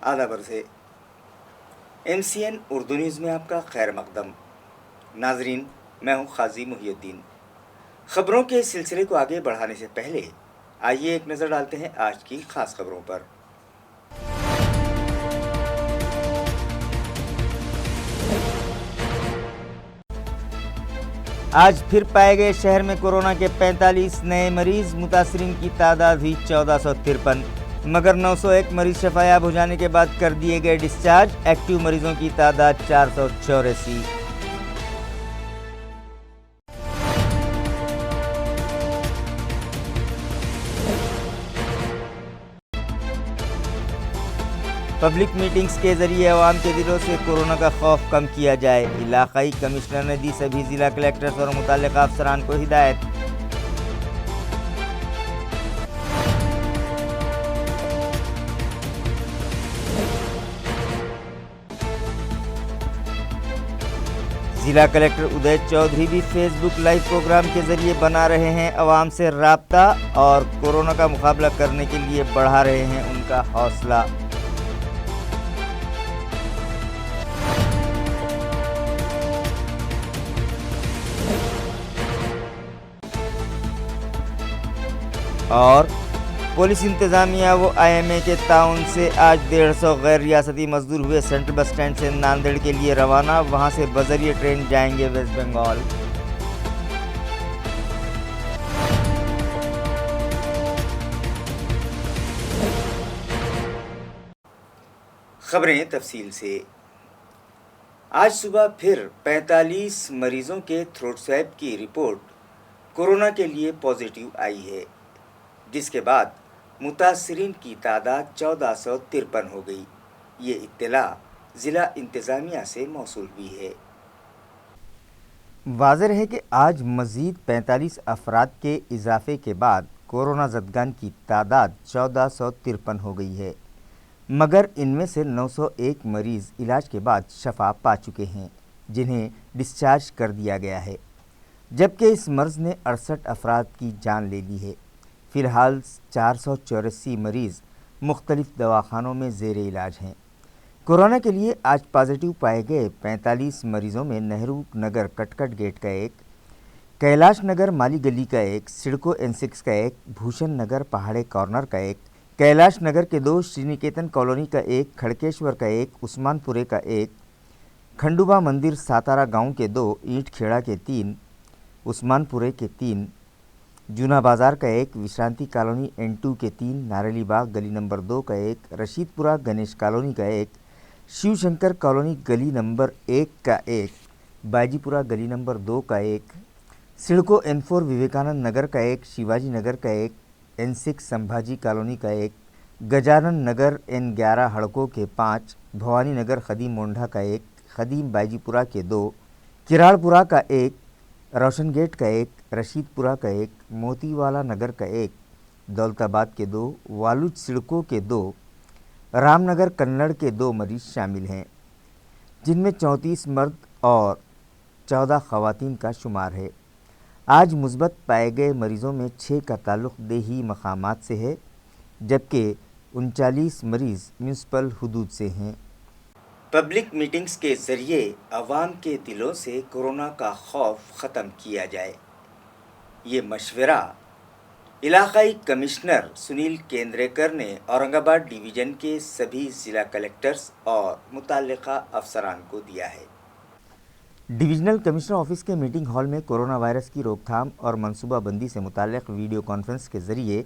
आदाब से MCN Urdu news में आपका खैर मकदम। नाजरीन, मैं हूं खाजी मुहियुद्दीन। खबरों के सिलसिले को आगे बढ़ाने से पहले आइए एक नज़र डालते हैं आज की खास खबरों पर। आज फिर पाए गए शहर में कोरोना के 45 नए मरीज, मुतासरीन की तादाद हुई 1453, मगर 901 मरीज शफायाब हो जाने के बाद कर दिए गए डिस्चार्ज। एक्टिव मरीजों की तादाद 484। पब्लिक मीटिंग्स के जरिए अवाम के दिलों से कोरोना का खौफ कम किया जाए। इलाकाई कमिश्नर ने दी सभी जिला कलेक्टर्स और मुतल्लिका अफसरान को हिदायत। जिला कलेक्टर उदय चौधरी भी फेसबुक लाइव प्रोग्राम के जरिए बना रहे हैं अवाम से राब्ता और कोरोना का मुकाबला करने के लिए बढ़ा रहे हैं उनका हौसला। और पुलिस इंतजामिया व IMA के ताउन से आज 150 गैर रियासती मजदूर हुए सेंट्रल बस स्टैंड से नांदेड़ के लिए रवाना। वहां से बजरिए ट्रेन जाएंगे वेस्ट बंगाल। खबरें तफसील से। आज सुबह फिर 45 मरीजों के थ्रोट स्वैब की रिपोर्ट कोरोना के लिए पॉजिटिव आई है, जिसके बाद मुतासरीन की तादाद 1453 हो गई। ये इत्तला ज़िला इंतज़ामिया से मौसूल हुई है। वाज़ेह है कि आज मज़ीद 45 अफराद के इजाफे के बाद कोरोना ज़दगान की तादाद 1453 हो गई है, मगर इनमें से 901 मरीज़ इलाज के बाद शफा पा चुके हैं, जिन्हें डिस्चार्ज कर दिया गया है, जबकि इस मर्ज़ ने 68 अफराद की जान ले ली है। फ़िलहाल 484 मरीज़ मुख्तलिफ दवाखानों में ज़ेर इलाज हैं। कोरोना के लिए आज पॉजिटिव पाए गए 45 मरीज़ों में नेहरू नगर कटकट गेट का एक, कैलाश नगर माली गली का एक, सिडको N6 का एक, भूषण नगर पहाड़े कॉर्नर का एक, कैलाश नगर के 2, श्रीनिकेतन कॉलोनी का एक, खड़केश्वर का एक, उस्मानपुरे का एक, खंडूबा मंदिर सातारा गांव के 2, ईंट खेड़ा के 3, उस्मानपुरे के 3, जूना बाज़ार का एक, विश्रांति कॉलोनी N2 के 3, नारेली बाग गली नंबर 2 का एक, रशीदपुरा गणेश कॉलोनी का एक, शिव शंकर कॉलोनी गली नंबर 1 का एक, बाजीपुरा गली नंबर 2 का एक, सिडको N4 विवेकानंद नगर का एक, शिवाजी नगर का एक, N6 संभाजी कॉलोनी का एक, गजानन नगर N11 हड़कों के 5, भवानी नगर खदीम मोंढा का एक, खदीम बाजीपुरा के 2, किराड़पुरा का एक, रोशन गेट का एक, रशीदपुरा का एक, मोतीवाला नगर का एक, दौलताबाद के 2, वालूद सिडको के 2, रामनगर कन्नड़ के 2 मरीज शामिल हैं, जिनमें 34 मर्द और 14 खवातीन का शुमार है। आज मुस्बत पाए गए मरीज़ों में 6 का ताल्लुक़ देही मकामात से है, जबकि 39 मरीज़ म्यूनसिपल हुदूद से हैं। पब्लिक मीटिंग्स के ज़रिए अवाम के दिलों से कोरोना का खौफ ख़त्म किया जाए, ये मशवरा इलाकाई कमिश्नर सुनील केंद्रेकर ने औरंगाबाद डिवीज़न के सभी ज़िला कलेक्टर्स और मुतल्लिका अफसरान को दिया है। डिविजनल कमिश्नर ऑफिस के मीटिंग हॉल में कोरोना वायरस की रोकथाम और मनसूबाबंदी से मुताल्लिक़ वीडियो कॉन्फ्रेंस के ज़रिए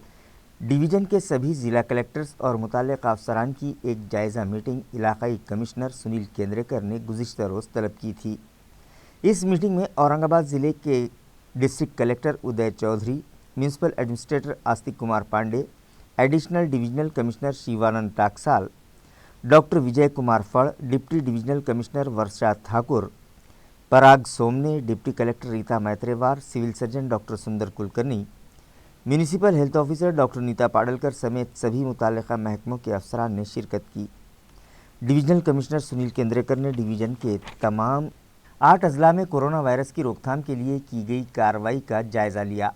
डिवीज़न के सभी ज़िला कलेक्टर्स और मुतल्लिका अफसरान की एक जायज़ा मीटिंग इलाकाई कमिश्नर सुनील केंद्रेकर ने गुज़िश्ता रोज़ तलब की थी। इस मीटिंग में औरंगाबाद ज़िले के district collector Uday Chaudhary, municipal administrator Astik Kumar Pandey, additional divisional commissioner Shivanand Taksal, doctor Vijay Kumar Phad, deputy divisional commissioner Varsha Thakur, Parag Somne, deputy collector Rita Maitrewar, civil surgeon doctor Sundar Kulkarni, municipal health officer doctor Neeta Padalkar समेत सभी मुताल्लिका महकमों के अफसरान ने शिरकत की। डिविजनल कमिश्नर सुनील केंद्रेकर ने डिवीज़न के तमाम 8 अजला में कोरोना वायरस की रोकथाम के लिए की गई कार्रवाई का जायज़ा लिया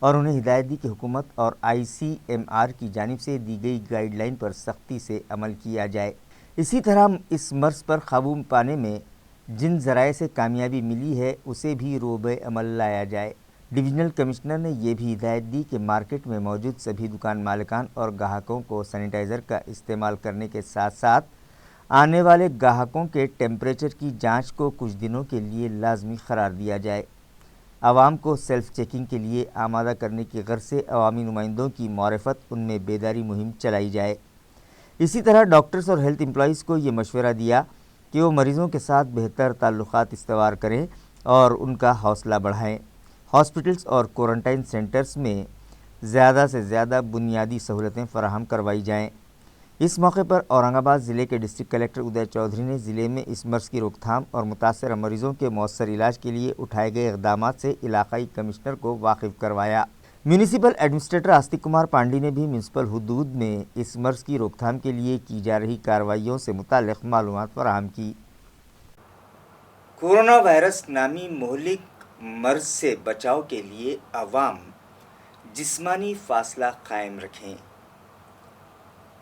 اور انہیں ہدایت دی کہ حکومت اور ICMR کی جانب سے دی گئی گائیڈ لائن پر سختی سے عمل کیا جائے۔ اسی طرح اس مرض پر قابو پانے میں جن ذرائع سے کامیابی ملی ہے اسے بھی روبے عمل لایا جائے۔ ڈویژنل کمشنر نے یہ بھی ہدایت دی کہ مارکیٹ میں موجود سبھی دکان مالکان اور گاہکوں کو سینیٹائزر کا استعمال کرنے کے ساتھ ساتھ آنے والے گاہکوں کے ٹیمپریچر کی جانچ کو کچھ دنوں کے لیے لازمی قرار دیا جائے۔ عوام کو سیلف چیکنگ کے لیے آمادہ کرنے کی غرض سے عوامی نمائندوں کی معرفت ان میں بیداری مہم چلائی جائے۔ اسی طرح ڈاکٹرز اور ہیلتھ امپلائیز کو یہ مشورہ دیا کہ وہ مریضوں کے ساتھ بہتر تعلقات استوار کریں اور ان کا حوصلہ بڑھائیں۔ ہاسپٹلز اور کوارنٹائن سینٹرز میں زیادہ سے زیادہ بنیادی سہولتیں فراہم کروائی جائیں۔ اس موقع پر اورنگ آباد ضلع کے ڈسٹرکٹ کلیکٹر ادے چودھری نے ضلع میں اس مرض کی روک تھام اور متاثرہ مریضوں کے مؤثر علاج کے لیے اٹھائے گئے اقدامات سے علاقائی کمشنر کو واقف کروایا۔ میونسپل ایڈمنسٹریٹر آستک کمار پانڈی نے بھی میونسپل حدود میں اس مرض کی روک تھام کے لیے کی جا رہی کارروائیوں سے متعلق معلومات فراہم کی۔ کورونا وائرس نامی مہلک مرض سے بچاؤ کے لیے عوام جسمانی فاصلہ قائم رکھیں،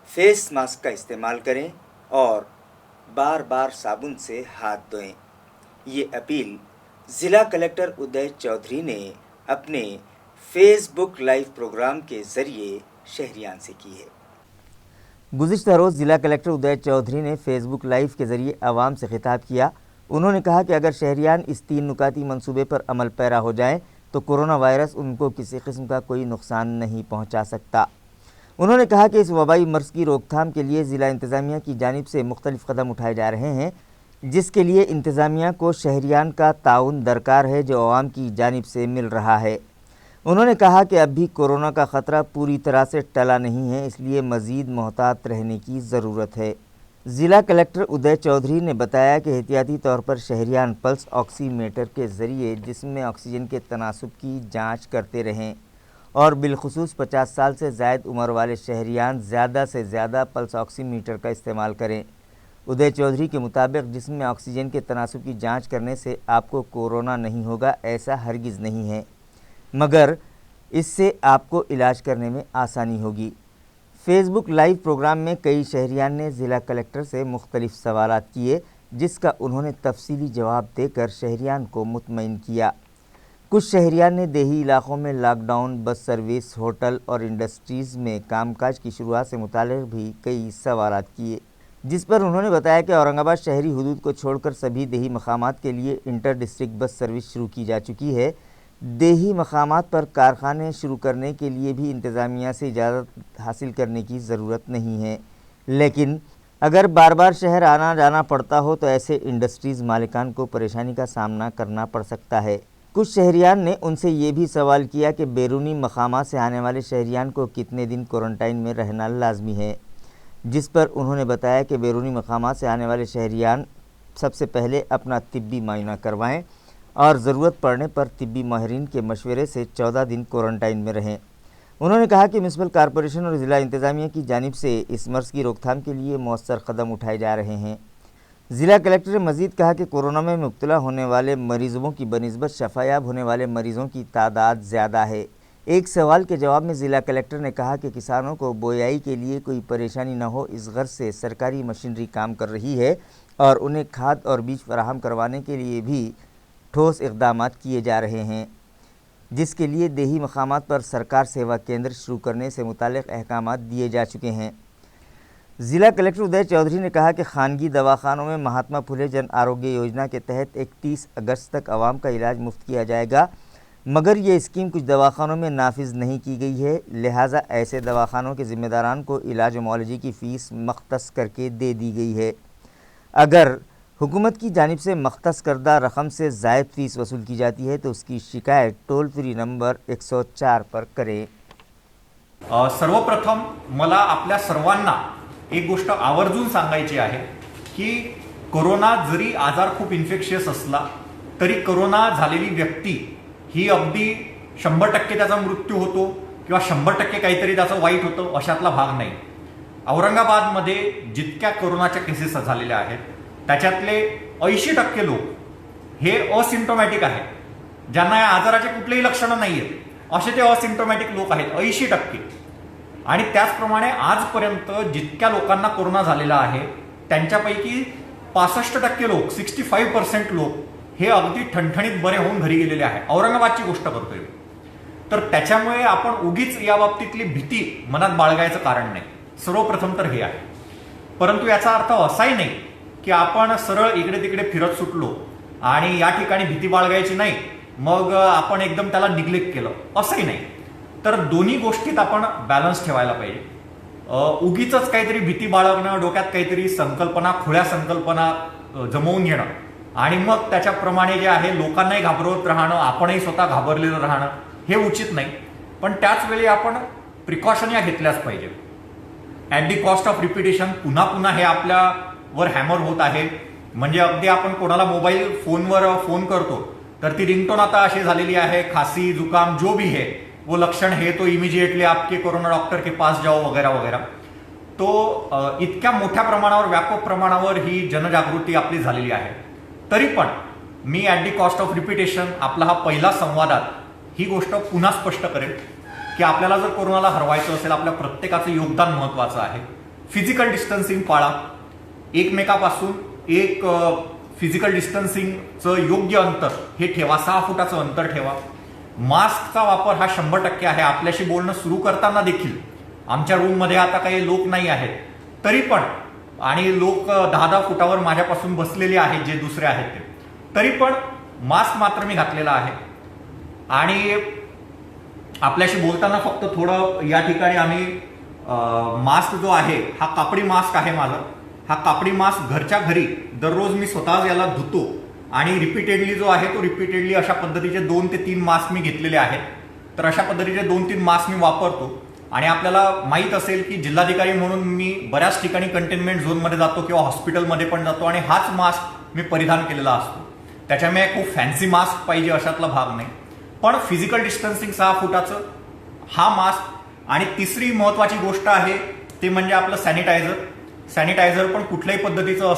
فیس ماسک کا استعمال کریں اور بار بار صابن سے ہاتھ دھوئیں۔ یہ اپیل ضلع کلیکٹر ادے چودھری نے اپنے فیس بک لائیو پروگرام کے ذریعے شہریان سے کی ہے۔ گزشتہ روز ضلع کلیکٹر ادے چودھری نے فیس بک لائیو کے ذریعے عوام سے خطاب کیا۔ انہوں نے کہا کہ اگر شہریان اس 3 نکاتی منصوبے پر عمل پیرا ہو جائیں تو کورونا وائرس ان کو کسی قسم کا کوئی نقصان نہیں پہنچا سکتا۔ انہوں نے کہا کہ اس وبائی مرض کی روک تھام کے لیے ضلع انتظامیہ کی جانب سے مختلف قدم اٹھائے جا رہے ہیں، جس کے لیے انتظامیہ کو شہریان کا تعاون درکار ہے جو عوام کی جانب سے مل رہا ہے۔ انہوں نے کہا کہ اب بھی کورونا کا خطرہ پوری طرح سے ٹلا نہیں ہے، اس لیے مزید محتاط رہنے کی ضرورت ہے۔ ضلع کلیکٹر ادے چودھری نے بتایا کہ احتیاطی طور پر شہریان پلس آکسی میٹر کے ذریعے جسم میں آکسیجن کے تناسب کی جانچ کرتے رہیں اور بالخصوص 50 سال سے زائد عمر والے شہریان زیادہ سے زیادہ پلس آکسی میٹر کا استعمال کریں۔ ادے چودھری کے مطابق جسم میں آکسیجن کے تناسب کی جانچ کرنے سے آپ کو کورونا نہیں ہوگا ایسا ہرگز نہیں ہے، مگر اس سے آپ کو علاج کرنے میں آسانی ہوگی۔ فیس بک لائیو پروگرام میں کئی شہریان نے ضلع کلیکٹر سے مختلف سوالات کیے، جس کا انہوں نے تفصیلی جواب دے کر شہریان کو مطمئن کیا۔ کچھ شہریان نے دیہی علاقوں میں lockdown, bus service, hotel اور انڈسٹریز میں کام کاج کی شروعات سے متعلق بھی کئی سوالات کیے، جس پر انہوں نے بتایا کہ اورنگ آباد شہری حدود کو چھوڑ کر سبھی دیہی مقامات کے لیے انٹر ڈسٹرکٹ بس سروس شروع کی جا چکی ہے۔ دیہی مقامات پر کارخانے شروع کرنے کے لیے بھی انتظامیہ سے اجازت حاصل کرنے کی ضرورت نہیں ہے، لیکن اگر بار بار شہر آنا جانا پڑتا ہو تو ایسے انڈسٹریز مالکان کو پریشانی کا سامنا کرنا پڑ سکتا ہے۔ کچھ شہریان نے ان سے یہ بھی سوال کیا کہ بیرونی مقامات سے آنے والے شہریان کو کتنے دن کوارنٹائن میں رہنا لازمی ہے، جس پر انہوں نے بتایا کہ بیرونی مقامات سے آنے والے شہریان سب سے پہلے اپنا طبی معائنہ کروائیں اور ضرورت پڑنے پر طبی ماہرین کے مشورے سے 14 دن کوارنٹائن میں رہیں۔ انہوں نے کہا کہ میونسپل کارپوریشن اور ضلع انتظامیہ کی جانب سے اس مرض کی روک تھام کے لیے مؤثر قدم اٹھائے جا رہے ہیں۔ ضلع کلیکٹر نے مزید کہا کہ کورونا میں مبتلا ہونے والے مریضوں کی بنسبت شفا یاب ہونے والے مریضوں کی تعداد زیادہ ہے۔ ایک سوال کے جواب میں ضلع کلیکٹر نے کہا کہ کسانوں کو بویائی کے لیے کوئی پریشانی نہ ہو، اس غرض سے سرکاری مشینری کام کر رہی ہے اور انہیں کھاد اور بیج فراہم کروانے کے لیے بھی ٹھوس اقدامات کیے جا رہے ہیں، جس کے لیے دیہی مقامات پر سرکار سیوا کیندر شروع کرنے سے متعلق احکامات دیے جا چکے ہیں۔ ضلع کلیکٹر ادے چودھری نے کہا کہ خانگی دواخانوں میں مہاتما پھولے جن آروگیہ یوجنا کے تحت 31 اگست تک عوام کا علاج مفت کیا جائے گا، مگر یہ اسکیم کچھ دواخانوں میں نافذ نہیں کی گئی ہے، لہٰذا ایسے دواخانوں کے ذمہ داران کو علاج و معالجے کی فیس مختص کر کے دے دی گئی ہے۔ اگر حکومت کی جانب سے مختص کردہ رقم سے زائد فیس وصول کی جاتی ہے تو اس کی شکایت ٹول فری نمبر 104 پر کریں۔ सर्वप्रथम मला आपल्या सर्वांना एक गोष्ट आवर्जून सांगायची आहे की कोरोना जरी आजार खूप इन्फेक्शियस असला तरी कोरोना झालेली व्यक्ती ही अगदी 100% त्याचा मृत्यू होतो किंवा 100% काहीतरी त्याचं वाईट होतं अशातला भाग नाही। औरंगाबादमध्ये जितक्या कोरोनाच्या केसेस झालेल्या आहेत त्याच्यातले 80% लोक हे असिम्प्टोमॅटिक आहेत, ज्यांना या आजाराचे कुठलेही लक्षणं नाही आहेत असे ते असिम्प्टोमॅटिक लोक आहेत 80%. आणि त्याचप्रमाणे आजपर्यंत जितक्या लोकांना कोरोना झालेला आहे त्यांच्यापैकी 65% लोक 65% लोक हे अगदी ठणठणीत बरे होऊन घरी गेलेले आहे. औरंगाबादची गोष्ट करतोय. तर त्याच्यामुळे आपण उगीच या बाबतीतली भीती मनात बाळगायचं कारण नाही. सर्वप्रथम तर हे आहे. परंतु याचा अर्थ असाही नाही की आपण सरळ इकडे तिकडे फिरत सुटलो आणि या ठिकाणी भीती बाळगायची नाही मग आपण एकदम त्याला निग्लेक्ट केलं असंही नाही. तर दोन्ही गोष्टीत आपण बॅलन्स ठेवायला पाहिजे. उगीच काहीतरी भीती बाळगणं, डोक्यात काहीतरी संकल्पना, खुळ्या संकल्पना जमवून घेणं आणि मग त्याच्याप्रमाणे जे आहे लोकांनाही घाबरवत राहणं, आपणही स्वतः घाबरलेलं राहणं हे उचित नाही. पण त्याच वेळी आपण प्रिकॉशन या घेतल्याच पाहिजे. At the cost of repetition पुन्हा पुन्हा हे आपल्यावर हॅमर होत आहे. म्हणजे अगदी आपण कोणाला मोबाईल फोनवर फोन करतो तर ती रिंगटोन आता अशी झालेली आहे, खासी जुकाम जो भी है वो लक्षण है तो इमिजिएटली आपके कोरोना डॉक्टर के पास जाओ वगैरे वगैरे. तो इतक्या मोठ्या प्रमाणावर, व्यापक प्रमाणावर ही जनजागृती आपली झालेली आहे. तरी पण मी at the cost of repetition आपला हा पहिला संवादात ही गोष्ट पुन्हा स्पष्ट करेन की आपल्याला जर कोरोनाला हरवायचं असेल आपल्या प्रत्येकाचं योगदान महत्वाचं आहे. फिजिकल डिस्टन्सिंग पाळा. एकमेकापासून एक फिजिकल डिस्टन्सिंगचं योग्य अंतर हे ठेवा. 6 फुटाचं अंतर ठेवा. मास्कचा वापर हा 100% आहे. आपल्याशी बोलणं सुरू करताना देखील आमच्या रूममध्ये आता काही लोक नाही आहेत तरी पण, आणि लोक 10-10 फुटावर माझ्यापासून बसलेले आहेत जे दुसरे आहेत ते, तरी पण मास्क मात्र मी घातलेला आहे. आणि आपल्याशी बोलताना फक्त थोडं या ठिकाणी आम्ही मास्क जो आहे हा कापडी मास्क आहे माझा. हा कापडी मास्क घरच्या घरी दररोज मी स्वतःच याला धुतो आणि रिपीटेडली जो आहे तो रिपीटेडली अशा पद्धतीचे 2 ते 3 मास्क मी घेतलेले आहेत. तर अशा पद्धतीचे 2-3 मास्क मी वापरतो. आणि आपल्याला माहीत असेल की जिल्हाधिकारी म्हणून मी बऱ्याच ठिकाणी कंटेनमेंट झोनमध्ये जातो किंवा हॉस्पिटलमध्ये पण जातो आणि हाच मास्क मी परिधान केलेला असतो. त्याच्यामुळे खूप फॅन्सी मास्क पाहिजे अशातला भाग नाही. पण फिजिकल डिस्टन्सिंग 6 फुटाचं हा मास्क. आणि तिसरी महत्वाची गोष्ट आहे ते म्हणजे आपलं सॅनिटायझर. सॅनिटायझर पण कुठल्याही पद्धतीचं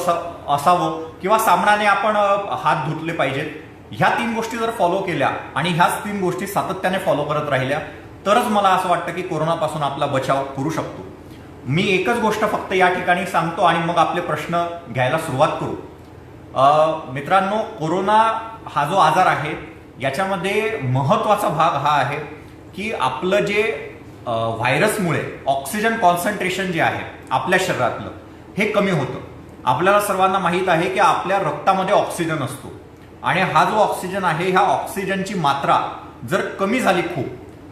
असावं किंवा साबणाने आपण हात धुतले पाहिजेत. ह्या 3 गोष्टी जर फॉलो केल्या आणि ह्याच 3 गोष्टी सातत्याने फॉलो करत राहिल्या तरच मला असं वाटतं की कोरोनापासून आपला बचाव करू शकतो. मी एकच गोष्ट फक्त या ठिकाणी सांगतो आणि मग आपले प्रश्न घ्यायला सुरुवात करू. मित्रांनो, कोरोना हा जो आजार आहे याच्यामध्ये महत्वाचा भाग हा आहे की आपलं जे व्हायरसमुळे ऑक्सिजन कॉन्सन्ट्रेशन जे आहे आपल्या शरीरातलं हे कमी होतं. आपल्याला सर्वांना माहीत आहे की आपल्या रक्तामध्ये ऑक्सिजन असतो आणि हा जो ऑक्सिजन आहे ह्या ऑक्सिजनची मात्रा जर कमी झाली खूप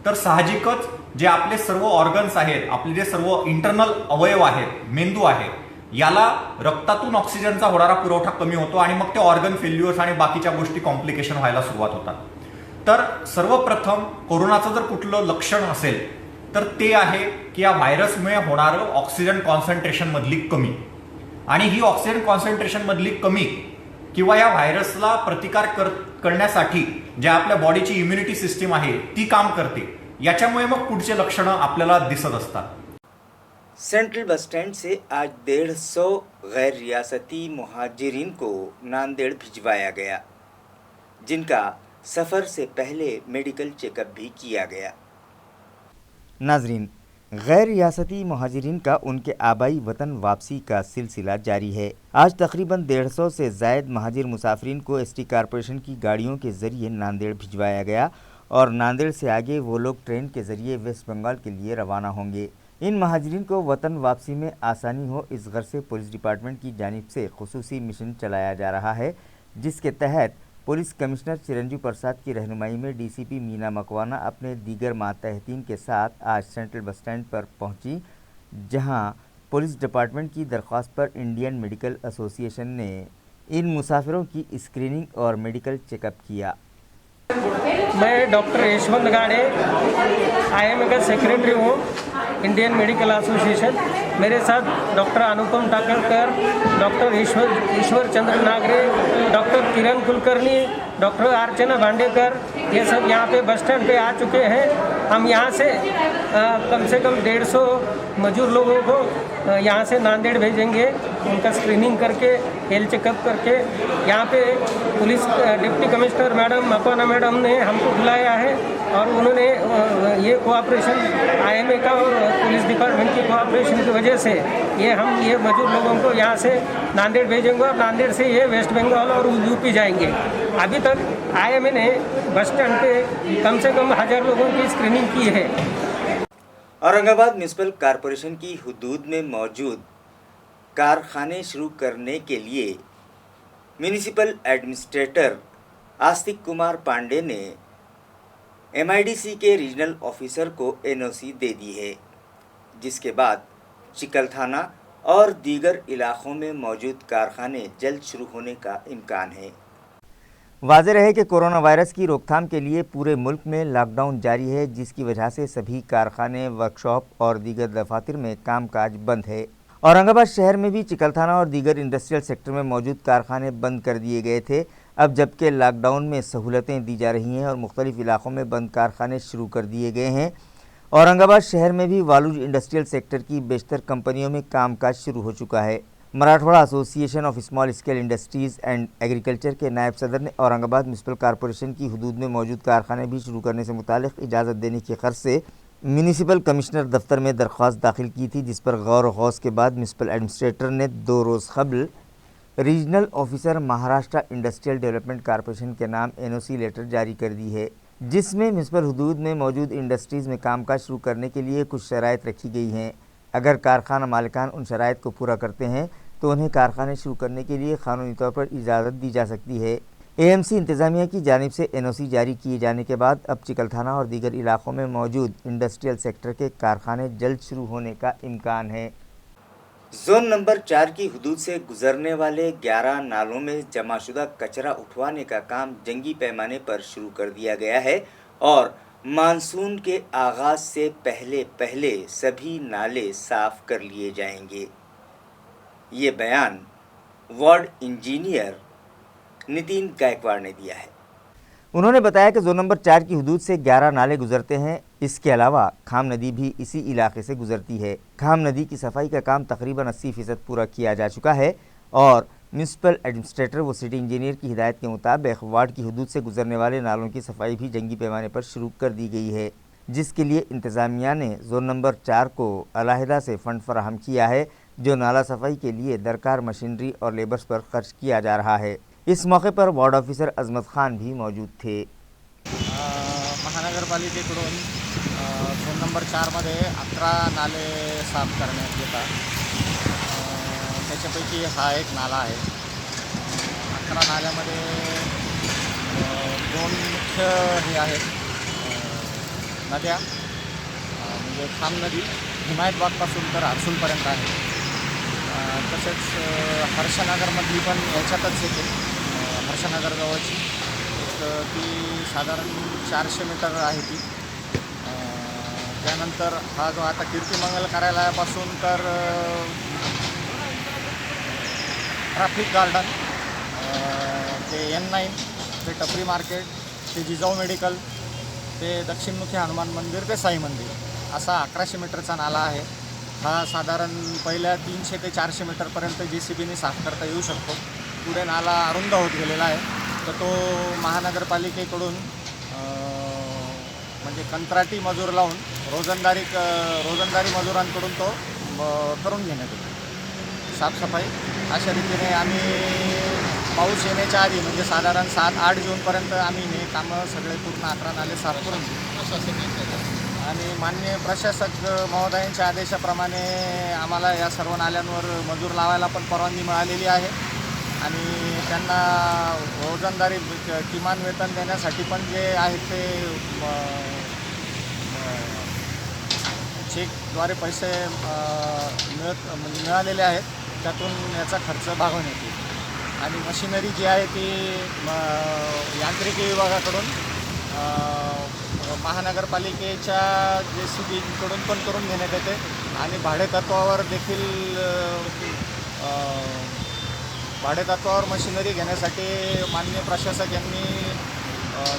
तर साहजिकच जे आपले सर्व ऑर्गन्स आहेत, आपले जे सर्व इंटरनल अवयव आहेत, मेंदू आहे, याला रक्तातून ऑक्सिजनचा होणारा पुरवठा कमी होतो आणि मग ते ऑर्गन फेल्युअर्स आणि बाकीच्या गोष्टी कॉम्प्लिकेशन व्हायला सुरुवात होतात. तर सर्वप्रथम कोरोनाचं जर कुठलं लक्षण असेल तर ते आहे की या व्हायरसमुळे होणारं ऑक्सिजन कॉन्सन्ट्रेशन मधली कमी. आणि ही ऑक्सिजन कॉन्सन्ट्रेशन मधली कमी किंवा या व्हायरसला प्रतिकार करण्यासाठी जे आपल्या बॉडीची इम्युनिटी सिस्टीम आहे ती काम करते, याच्यामुळे मग पुढचे लक्षणं आपल्याला दिसत असतात. सेंट्रल बस स्टैंड से आज 150 गैर रियासती मुहाजिरीन को नांदेड़ भिजवाया गया, जिनका सफ़र से पहले मेडिकल चेकअप भी किया गया. नाजरीन, गैर रियासती मुहाजिरीन का उनके आबाई वतन वापसी का सिलसिला जारी है. आज तकरीबन 150 से ज़ायद महाजिर मुसाफिरीन को एसटी कॉरपोरेशन की गाड़ियों के ज़रिए नांदेड़ भिजवाया गया और नांदेड़ से आगे वो लोग ट्रेन के ज़रिए वेस्ट बंगाल के लिए रवाना होंगे. इन महाजिरीन को वतन वापसी में आसानी हो इस गर्ज से पुलिस डिपार्टमेंट की जानिब से खुसूसी मिशन चलाया जा रहा है, जिसके तहत पुलिस कमिश्नर चिरंजीव प्रसाद की रहनुमाई में डीसीपी मीना मकवाना अपने दीगर मातहतीन के साथ आज सेंट्रल बस स्टैंड पर पहुंची, जहां पुलिस डिपार्टमेंट की दरख्वास्त पर इंडियन मेडिकल एसोसिएशन ने इन मुसाफिरों की स्क्रीनिंग और मेडिकल चेकअप किया. मैं डॉक्टर यशवंत गाड़े IIM का सेक्रेटरी हूँ, इंडियन मेडिकल एसोसिएशन. मेरे साथ डॉक्टर अनुपम टाकरकर, doctor Ishwar Chandra Nagare, doctor Kiran Kulkarni, doctor अर्चना भांडेकर, ये सब यहाँ पे बस स्टैंड पे आ चुके हैं. हम यहाँ से कम 150 मजदूर लोगों को यहाँ से नांदेड़ भेजेंगे, उनका स्क्रीनिंग करके हेल्थ चेकअप करके। यहाँ पे police deputy commissioner madam Makwana madam ने हमको बुलाया है और उन्होंने ये कोऑपरेशन IMA का और पुलिस डिपार्टमेंट की कोऑपरेशन की वजह से ये बुजुर्ग लोगों को यहाँ से नांदेड़ भेजेंगे और नांदेड़ से ये वेस्ट बंगाल और UP जाएंगे। अभी तक IMA ने बस स्टैंड पे कम से कम 1000 लोगों की स्क्रीनिंग की है। औरंगाबाद म्यूनिसिपल कॉरपोरेशन की हुदूद में मौजूद कारखाने शुरू करने के लिए म्यूनिसिपल एडमिनिस्ट्रेटर आस्तिक कुमार पांडे ने MIDC के रीजनल ऑफिसर को NOC दे दी है, जिसके बाद चिकलथाना और दीगर इलाकों में मौजूद कारखाने जल्द शुरू होने का इम्कान है। वाज़ेह रहे कि कोरोना वायरस की रोकथाम के लिए पूरे मुल्क में लॉकडाउन जारी है, जिसकी वजह से सभी कारखाने, वर्कशॉप और दीगर दफातर में कामकाज बंद है। औरंगाबाद शहर में भी चिकलथाना और दीगर इंडस्ट्रियल सेक्टर में मौजूद कारखाने बंद कर दिए गए थे। अब जबकि लॉकडाउन में सहूलतें दी जा रही हैं और मुख्तलिफ इलाकों में बंद कारखाने शुरू कर दिए गए हैं, औरंगाबाद शहर में भी वालूज इंडस्ट्रियल सेक्टर की बेशतर कंपनियों में कामकाज शुरू हो चुका है। Marathwada association of small scale industries and agriculture के नायब सदर ने औरंगाबाद म्यूनिसिपल कॉरपोरेशन की हुदूद में मौजूद कारखाने भी शुरू करने से मुतालिक इजाज़त देने की गर्ज से म्यूनिसिपल कमिश्नर दफ्तर में दरख्वास्त दाखिल की थी, जिस पर गौर व गौस के बाद म्यूनिसिपल एडमिनिस्ट्रेटर ने 2 रोज़ कबल regional officer Maharashtra industrial development corporation के नाम NOC लेटर जारी कर दी है, जिसमें म्यूनिसिपल हुदूद में मौजूद इंडस्ट्रीज़ में कामकाज शुरू करने के लिए कुछ शराइत रखी गई हैं। अगर कारखाना मालिकान उन शराइत को पूरा करते हैं तो उन्हें कारखाने शुरू करने के लिए कानूनी तौर पर इजाज़त दी जा सकती है। AMC इंतज़ामिया की जानिब से NOC जारी किए जाने के बाद अब चिकलथाना और दीगर इलाकों में मौजूद इंडस्ट्रियल सेक्टर के कारखाने जल्द शुरू होने का इम्कान है। जोन नंबर 4 की हुदूद से गुजरने वाले 11 नालों में जमाशुदा कचरा उठवाने का काम जंगी पैमाने पर शुरू कर दिया गया है और मानसून के आगाज़ से पहले सभी नाले साफ कर लिए जाएंगे। ये बयान वार्ड इंजीनियर नितिन गायकवाड़ ने दिया है। उन्होंने बताया कि जोन नंबर 4 की हुदूद से 11 नाले गुजरते हैं। इसके अलावा खाम नदी भी इसी इलाके से गुजरती है। खाम नदी की सफाई का काम तकरीबन 80% पूरा किया जा चुका है और म्यूनिसिपल एडमिनिस्ट्रेटर व सिटी इंजीनियर की हिदायत के मुताबिक वार्ड की हुदूद से गुजरने वाले नालों की सफाई भी जंगी पैमाने पर शुरू कर दी गई है, जिसके लिए इंतज़ामिया ने जोन नंबर 4 को अलहदा से फ़ंड फराहम किया है, जो नाला सफाई के लिए दरकार मशीनरी और लेबर्स पर खर्च किया जा रहा है। इस मौके पर वार्ड ऑफिसर अजमत खान भी मौजूद थे। महानगरपालिकेकडून झोन नंबर 4मध्ये 11 नाले साफ करण्यात येतात। त्याच्यापैकी हा एक नाला आहे। 11 नाल्यामध्ये 2 मुख्य हे आहेत नद्या, म्हणजे खाम नदी हिमायतबागपासून तर हर्सुलपर्यंत आहे। तसेच हर्षनगरमधली पण याच्यातच येते, हर्षनगरजवळची ती साधारण 400 मीटर आहे ती। त्यानंतर हा जो आता कीर्तिमंगल कार्यालयापासून तर ट्रॅफिक गार्डन ते N9 ते टपरी मार्केट ते जिजाऊ मेडिकल ते दक्षिणमुखी हनुमान मंदिर ते साई मंदिर असा 1100 मीटरचा नाला आहे। हा साधारण पहिल्या 300 ते 400 मीटरपर्यंत JCBने साफ करता येऊ शकतो। पुढे नाला अरुंद होत गेलेला आहे, तर तो महानगरपालिकेकडून म्हणजे कंत्राटी मजूर लावून रोजंदारी मजुरांकडून तो करून घेण्यात येतो साफसफाई। अशा रीतीने आम्ही पाऊस येण्याच्या आधी म्हणजे साधारण 7-8 जूनपर्यंत आम्ही हे कामं सगळे पूर्ण 11 नाले साफ करून घेऊ आणि माननीय प्रशासक महोदयांच्या आदेशाप्रमाणे आम्हाला या सर्व नाल्यांवर मजूर लावायला पण परवानगी मिळालेली आहे आणि त्यांना रोजंदारी किमान वेतन देण्यासाठी पण जे आहेत ते चेकद्वारे पैसे मिळालेले आहेत, त्यातून याचा खर्च भागवण्यात येईल आणि मशिनरी जी आहे ती यांत्रिकी विभागाकडून महानगरपालिकेच्या JCBकडून पण करून घेण्यात येते आणि भाडेतत्वावर देखील भाडेतत्वावर मशिनरी घेण्यासाठी माननीय प्रशासक यांनी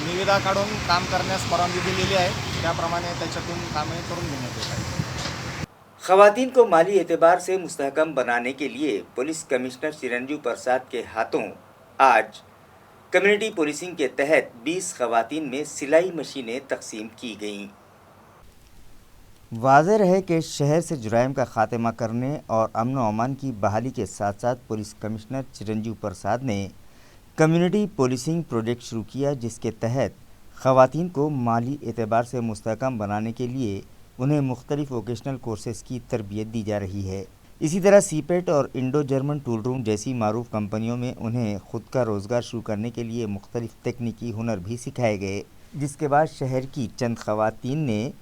निविदा काढून काम करण्यास परवानगी दिलेली आहे। त्याप्रमाणे त्याच्यातून कामे करून घेण्यात येत आहे। खवातीन को माली एतबार से मुस्तहकम बनाने के लिए पुलिस कमिश्नर चिरंजीव प्रसाद के हाथों आज कम्युनिटी पुलिसिंग के तहत 20 खवातीन में सिलाई मशीनें तकसीम की गईं। वाज़ेह रहे कि शहर से जुराइम का खात्मा करने और अमन व अमान की बहाली के साथ साथ पुलिस कमिश्नर चिरंजीव प्रसाद ने कम्युनिटी पुलिसिंग प्रोजेक्ट शुरू किया, जिसके तहत खवातीन को माली एतबार से मुस्तहकम बनाने के लिए उन्हें मुख्तलिफ वोकेशनल कोर्सेज़ की तरबियत दी जा रही है। इसी तरह सीपेट और इंडो जर्मन टूल रूम जैसी मारूफ कंपनियों में उन्हें ख़ुद का रोज़गार शुरू करने के लिए मुख्तलिफ तकनीकी हुनर भी सिखाए गए, जिसके बाद शहर की चंद खवातीन ने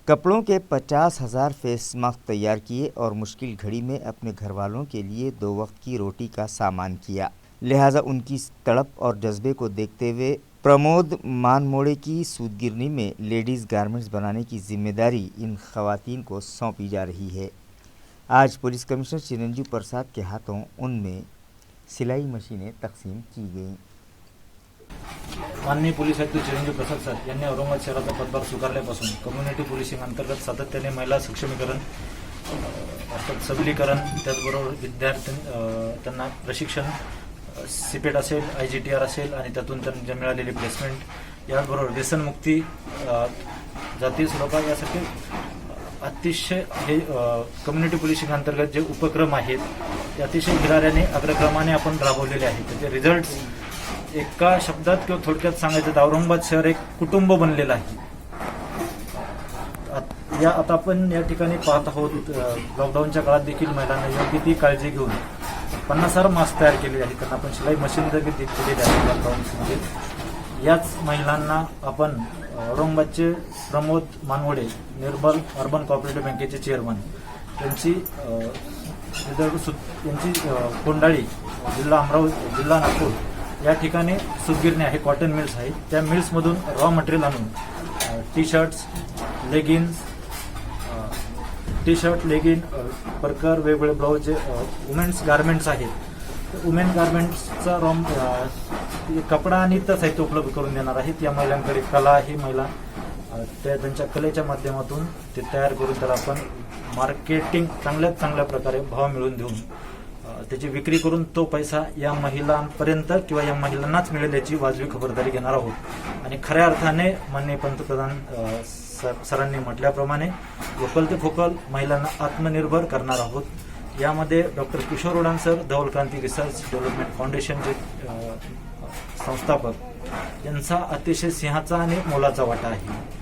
कपड़ों के 50,000 फेस मास्क तैयार किए और मुश्किल घड़ी में अपने घर वालों के लिए 2 वक्त की रोटी का सामान किया। लिहाजा उनकी तड़प और जज्बे को देखते हुए प्रमोद मानमोड़े की सूदगिरनी में लेडीज़ गारमेंट्स बनाने की जिम्मेदारी इन खवातीन को सौंपी जा रही है। आज पुलिस कमिश्नर चिरंजीव प्रसाद के हाथों उनमें सिलाई मशीनें तकसीम की गईं। माननीय पोलीस आयुक्त चिरंजीव प्रसाद सर यांनी औरंगाबाद शहराचा पदभार स्वीकारल्यापासून कम्युनिटी पोलिसिंग अंतर्गत सातत्याने महिला सक्षमीकरण अर्थात सबलीकरण, त्याचबरोबर त्यांना प्रशिक्षण सीपेट असेल, IGTR असेल आणि त्यातून त्यांना मिळालेली प्लेसमेंट, याचबरोबर व्यसनमुक्ती, जातीय सुलभता यासाठी अतिशय हे कम्युनिटी पोलिसिंग अंतर्गत जे उपक्रम आहेत ते अतिशय हिराऱ्याने अग्रक्रमाने आपण राबवलेले आहेत। त्याचे रिझल्ट्स एका शब्दात किंवा थोडक्यात सांगायचं तर औरंगाबाद शहर एक कुटुंब बनलेलं आहे। आता आपण या ठिकाणी पाहत आहोत, लॉकडाऊनच्या काळात देखील महिलांना योग्य ती काळजी घेऊन 50,000 मास्क तयार केलेले आहेत। त्यांना आपण शिलाई मशीन देखील दिलेली आहे लॉकडाऊनमध्ये। याच महिलांना आपण औरंगाबादचे प्रमोद मानवडे, निर्मल अर्बन कोऑपरेटिव्ह बँकेचे चेअरमन, त्यांची कोंडाळी, जिल्हा अमरावती, जिल्हा नागपूर या ठिकाणी सूतगिरणी आहे, कॉटन मिल्स आहेत, त्या मिल्समधून रॉ मटेरियल आणून टी-शर्ट्स, लेगिन, परकर, वेगवेगळे ब्लाऊज, वुमेन्स गारमेंट्स आहेत। वुमेन गारमेंट्सचा कपडा आणि इतर साहित्य उपलब्ध करून देणार आहेत। या महिलांकडे कला आहे, महिला त्यांच्या कलेच्या माध्यमातून ते तयार करून त्याला आपण मार्केटिंग चांगल्या प्रकारे भाव मिळवून देऊन त्याची विक्री करून तो पैसा या महिलांपर्यंत किंवा या महिलांनाच मिळेल याची वाजवी खबरदारी घेणार आहोत। आणि खऱ्या अर्थाने माननीय पंतप्रधान सरांनी म्हटल्याप्रमाणे वोकल ते फोकल महिलांना आत्मनिर्भर करणार आहोत। यामध्ये डॉक्टर किशोर उडान सर, धवल क्रांती रिसर्च डेव्हलपमेंट फाउंडेशनचे संस्थापक यांचा अतिशय सिंहाचा आणि मोलाचा वाटा आहे।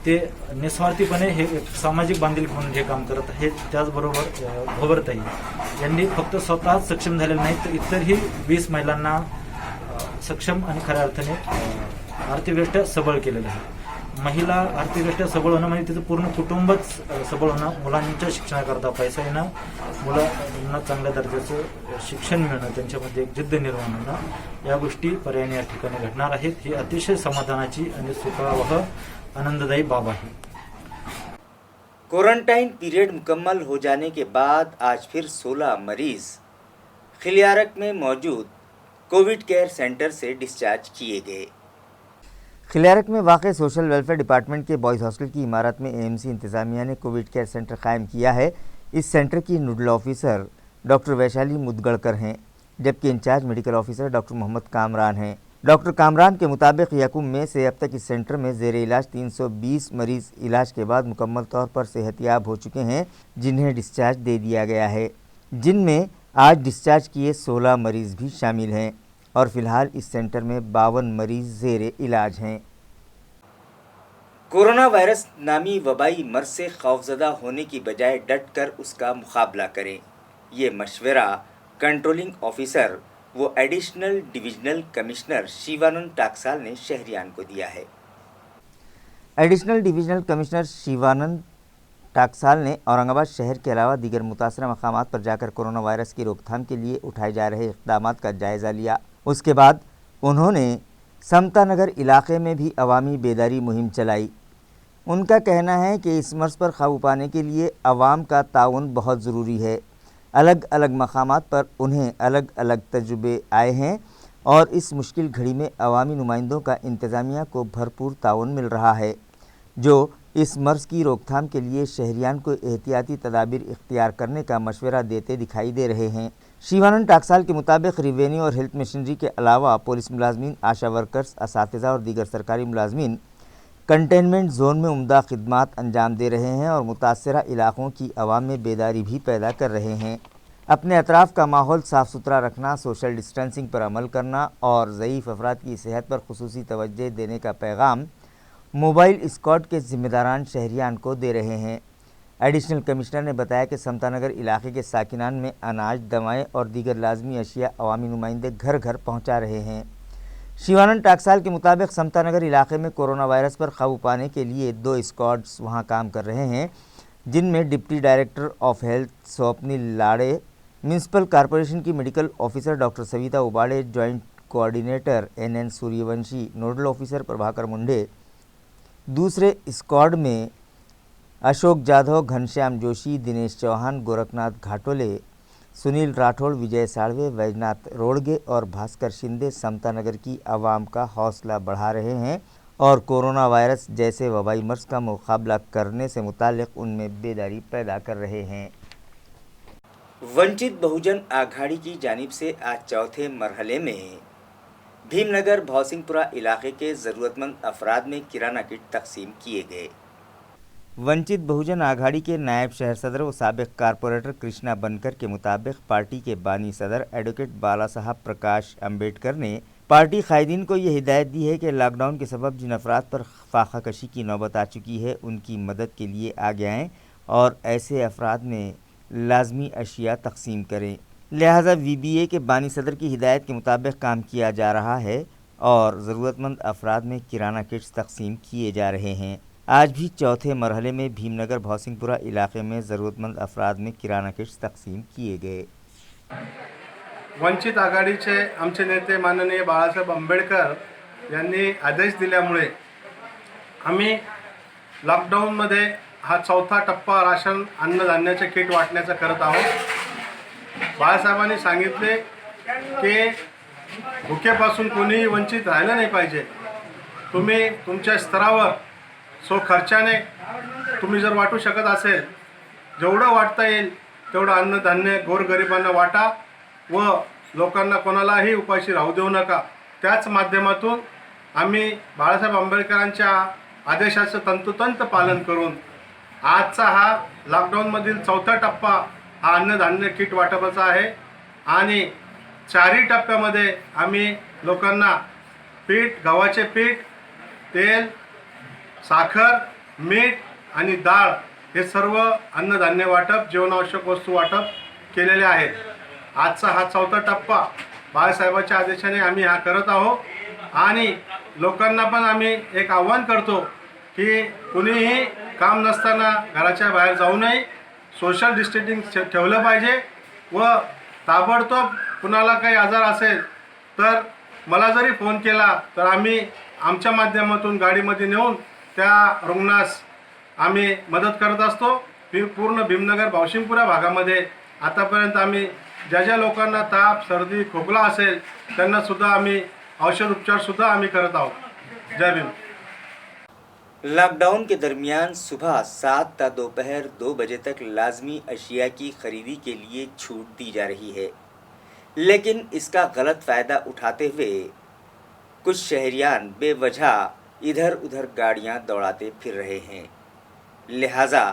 ते निस्वार्थीपणे हे सामाजिक बांधिलकी म्हणून हे काम करत आहेत। त्याचबरोबर भोवरताई यांनी फक्त स्वतः सक्षम झालेले नाहीत तर इतरही 20 महिलांना सक्षम आणि खऱ्या अर्थाने आर्थिकदृष्ट्या सबळ केलेलं आहे। महिला आर्थिकदृष्ट्या सबळ होणं म्हणजे तिचं पूर्ण कुटुंबच सबळ होणं, मुलांच्या शिक्षणाकरता पैसा येणं, मुलांना चांगल्या दर्जाचं शिक्षण मिळणं, त्यांच्यामध्ये एक जिद्द निर्माण होणं, या गोष्टी पर्यायाने या ठिकाणी घडणार आहेत। ही अतिशय समाधानाची आणि सुखावह आनंददायी बाब है। क्वारंटाइन पीरियड मुकम्मल हो जाने के बाद आज फिर 16 मरीज खिलियारक में मौजूद कोविड केयर सेंटर से डिस्चार्ज किए गए। खिलियारक में वाक़ सोशल वेलफेयर डिपार्टमेंट के बॉयज़ हॉस्टल की इमारत में AMC इंतज़ामिया ने कोविड केयर सेंटर कायम किया है। इस सेंटर की nodal officer doctor Vaishali Mudgadkar हैं, जबकि in charge medical officer doctor Mohammad Kamran हैं। डॉक्टर कामरान के मुताबिक यकम में से अब तक इस सेंटर में ज़ेर इलाज 320 मरीज़ इलाज के बाद मुकम्मल तौर पर सेहतियाब हो चुके हैं, जिन्हें डिस्चार्ज दे दिया गया है, जिनमें आज डिस्चार्ज किए 16 मरीज़ भी शामिल हैं और फ़िलहाल इस सेंटर में 52 मरीज़ ज़ेर इलाज हैं। कोरोना वायरस नामी वबाई मर्ज से खौफजदा होने की बजाय डट कर उसका मुकाबला करें, ये मशवरा कंट्रोलिंग ऑफिसर वो एडिशनल डिविजनल कमिश्नर शिवानंद टाकसाल ने शहरियान को दिया है। एडिशनल डिविजनल कमिश्नर शिवानंद टाकसाल ने औरंगाबाद शहर के अलावा दीगर मुतासरा मकामात पर जाकर कोरोना वायरस की रोकथाम के लिए उठाए जा रहे इक़दामात का जायज़ा लिया। उसके बाद उन्होंने समता नगर इलाके में भी अवामी बेदारी मुहिम चलाई। उनका कहना है कि इस मर्ज़ पर काबू पाने के लिए अवाम का ताउन बहुत ज़रूरी है। अलग अलग मकामात पर उन्हें अलग अलग तजुर्बे आए हैं और इस मुश्किल घड़ी में अवामी नुमाइंदों का इंतज़ामिया को भरपूर ताउन मिल रहा है, जो इस मर्ज की रोकथाम के लिए शहरियान को एहतियाती तदाबीर इख्तियार करने का मशवरा देते दिखाई दे रहे हैं। शिवानंद टाकसाल के मुताबिक रिवेन्यू और हेल्थ मशीनरी के अलावा पुलिस मुलाजमीन, आशा वर्कर्स, असातिज़ा और दीगर सरकारी मुलाजमीन कंटेनमेंट जोन में उम्दा खिदमात अंजाम दे रहे हैं और मुतासरा इलाकों की आवाम में बेदारी भी पैदा कर रहे हैं। अपने अतराफ़ का माहौल साफ़ सुथरा रखना, सोशल डिस्टेंसिंग पर अमल करना और ज़ईफ़ अफराद की सेहत पर खुसूसी तवज्जो देने का पैगाम मोबाइल स्क्वाड के ज़िम्मेदारान शहरियान को दे रहे हैं। एडिशनल कमिश्नर ने बताया कि समतानगर इलाके के साकिनान में अनाज, दवाएं और दीगर लाजमी अशिया अवामी नुमाइंदे घर घर पहुंचा रहे हैं। शिवानंद टाकसाल के मुताबिक समतानगर इलाके में कोरोना वायरस पर काबू पाने के लिए 2 स्क्वाड्स वहां काम कर रहे हैं, जिनमें deputy director of health Swapnil Lade, municipal corporation की medical officer doctor Savita Ubade, joint coordinator NN Suryavanshi, nodal officer Prabhakar Munde. दूसरे स्क्वाड में अशोक जाधव, घनश्याम जोशी, दिनेश चौहान, गोरखनाथ घाटोले, सुनील राठौड़, विजय साड़वे, वैजनाथ रोड़गे और भास्कर शिंदे समतानगर की आवाम का हौसला बढ़ा रहे हैं और कोरोना वायरस जैसे वबाई मर्ज का मुकाबला करने से मुताल्लिक उनमें बेदारी पैदा कर रहे हैं। वंचित बहुजन आघाड़ी की जानिब से आज चौथे मरहले में भीमनगर भौसिंगपुरा इलाके के ज़रूरतमंद अफराद में किराना किट तकसीम किए गए। वंचित बहुजन आघाड़ी के नायब शहर सदर व साबिक कारपोरेटर कृष्णा बनकर के मुताबिक पार्टी के बानी सदर एडवोकेट बाला साहब प्रकाश अम्बेडकर ने पार्टी कायदीन को ये हिदायत दी है कि लॉकडाउन के सबब जिन अफराद पर फाका कशी की नौबत आ चुकी है उनकी मदद के लिए आगे आएँ और ऐसे अफराद में लाजमी अशिया तकसीम करें। लिहाजा VBA के बानी सदर की हिदायत के मुताबिक काम किया जा रहा है और ज़रूरतमंद अफराद में किराना किट्स तकसीम किए जा रहे हैं। आज भी चौथे मरहले में भीमनगर भौसिंगपुरा इलाके में ज़रूरतमंद अफराद में किराना किट्स तकसीम किए गए। वंचित आघाडीचे आमचे नेते माननीय बाळासाहेब आंबेडकर यांनी आदेश दिल्यामुळे आम्ही लॉकडाऊनमध्ये हा चौथा टप्पा राशन अन्नधान्याचे किट वाटण्याचा करत आहोत। बाळासाहेबांनी सांगितले की भुकेपासून कोणीही वंचित राहिलं नाही पाहिजे। तुम्ही तुमच्या स्तरावर खर्चाने तुम्ही जर वाटू शकत असेल, जेवढं वाटता येईल तेवढं अन्नधान्य गोरगरिबांना वाटा व लोकांना कोणालाही उपाशी राहू देऊ नका। त्याच माध्यमातून आम्ही बाळासाहेब आंबेडकरांच्या आदेशाचं तंतोतंत पालन करून आजचा हा लॉकडाऊनमधील चौथा टप्पा हा अन्नधान्य किट वाटपाचा आहे आणि 4ही टप्प्यामध्ये आम्ही लोकांना पीठ, गव्हाचे पीठ, तेल, साखर, मीठ आणि डाळ हे सर्व अन्नधान्य वाटप, जीवनावश्यक वस्तू वाटप केलेले आहेत। आजचा हा चौथा टप्पा बाळासाहेबांच्या आदेशाने आम्ही हा करत आहोत आणि लोकांना पण आम्ही एक आव्हान करतो की कुणीही काम नसताना घराच्या बाहेर जाऊ नये, सोशल डिस्टन्सिंग ठेवलं पाहिजे व ताबडतोब कुणाला काही आजार असेल तर मला जरी फोन केला तर आम्ही आमच्या माध्यमातून गाडीमध्ये नेऊन त्या रुग्णास आम्ही मदत करत असतो। पूर्ण भीमनगर भौसिंगपुरा भागामध्ये आतापर्यंत आम्ही ज्या लोकांना ताप, सर्दी, खोकला असेल त्यांना सुद्धा आम्ही औषध उपचार सुद्धा आम्ही करत आहोत। जय भीम। लॉकडाउन के दरमियान सुबह 7 ता दोपहर 2 बजे तक लाजमी अशिया की खरीदी के लिए छूट दी जा रही है, लेकिन इसका गलत फ़ायदा उठाते हुए कुछ शहरियान बेवजह इधर उधर गाड़ियां दौड़ाते फिर रहे हैं। लिहाजा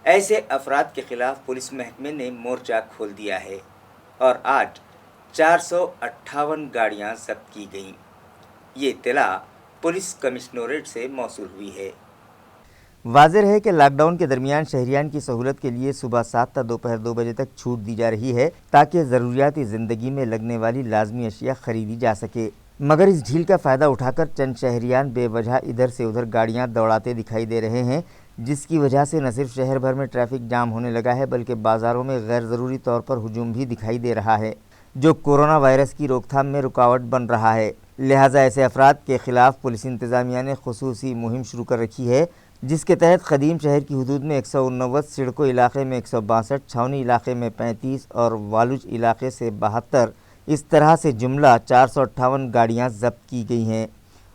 ऐसे अफराद के खिलाफ पुलिस महकमे ने मोर्चा खोल दिया है और आज 458 गाड़ियां जब्त की गईं। ये इत्तला पुलिस कमिश्नरेट से मौसूल हुई है। वाज़ेह है कि लॉकडाउन के दरमियान शहरियान की सहूलत के लिए सुबह 7 ता दोपहर 2 बजे तक छूट दी जा रही है ताकि ज़रूरियाती ज़िंदगी में लगने वाली लाजमी अशिया खरीदी जा सके, मगर इस ढील का फ़ायदा उठाकर चंद शहरियान बेवजह इधर से उधर गाड़ियां दौड़ाते दिखाई दे रहे हैं, जिसकी वजह से न सिर्फ शहर भर में ट्रैफिक जाम होने लगा है बल्कि बाज़ारों में गैर ज़रूरी तौर पर हुजूम भी दिखाई दे रहा है, जो कोरोना वायरस की रोकथाम में रुकावट बन रहा है। लिहाजा ऐसे अफराद के ख़िलाफ़ पुलिस इंतज़ामिया ने खुसूसी मुहिम शुरू कर रखी है, जिसके तहत ख़दीम शहर की हदूद में 189, सिड़को इलाके में 162, छावनी इलाके में 35 और वालुज इलाके से 72, इस तरह से जुमला 458 गाड़ियां जब्त की गई हैं।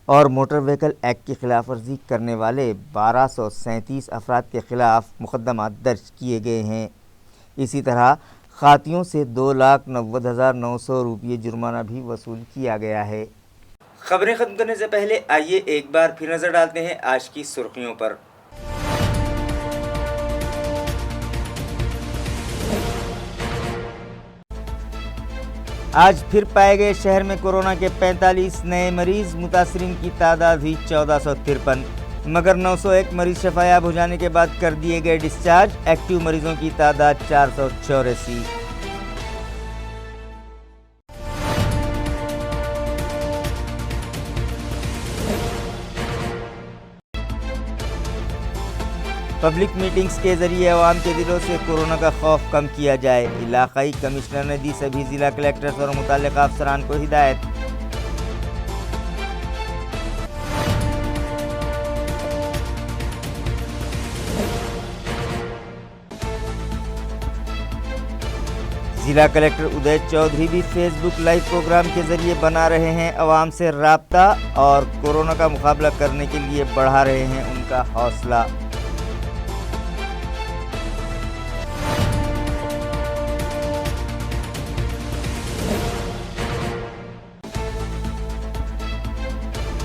اور موٹر وہیکل ایکٹ کی خلاف ورزی کرنے والے 1237 افراد کے خلاف مقدمات درج کیے گئے ہیں۔ اسی طرح خاتیوں سے 2,90,900 روپے جرمانہ بھی وصول کیا گیا ہے۔ خبریں ختم کرنے سے پہلے آئیے ایک بار پھر نظر ڈالتے ہیں آج کی سرخیوں پر۔ آج پھر پائے گئے شہر میں کورونا کے 45 نئے مریض، متاثرین کی تعداد ہوئی 1453، مگر 901 مریض شفایاب ہو جانے کے بعد کر دیے گئے ڈسچارج، ایکٹیو مریضوں کی تعداد 484۔ پبلک میٹنگز کے ذریعے عوام کے دلوں سے کورونا کا خوف کم کیا جائے، علاقائی کمشنر نے دی سبھی ضلع کلکٹرز اور متعلقہ افسران کو ہدایت۔ ضلع کلکٹر ادے چودھری بھی فیس بک لائیو پروگرام کے ذریعے بنا رہے ہیں عوام سے رابطہ اور کورونا کا مقابلہ کرنے کے لیے بڑھا رہے ہیں ان کا حوصلہ۔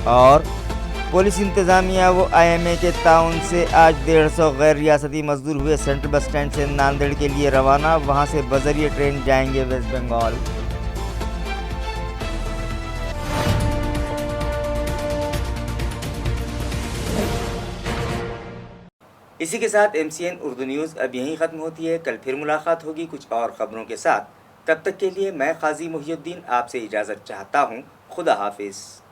اور پولیس انتظامیہ و آئی ایم اے کے تعاون سے آج 150 غیر ریاستی مزدور ہوئے سینٹرل بس اسٹینڈ سے ناندیڑ کے لیے روانہ، وہاں سے بذریعہ ٹرین جائیں گے ویسٹ بنگال۔ اسی کے ساتھ MCN اردو نیوز اب یہیں ختم ہوتی ہے۔ کل پھر ملاقات ہوگی کچھ اور خبروں کے ساتھ، تب تک کے لیے میں قاضی محی الدین آپ سے اجازت چاہتا ہوں۔ خدا حافظ۔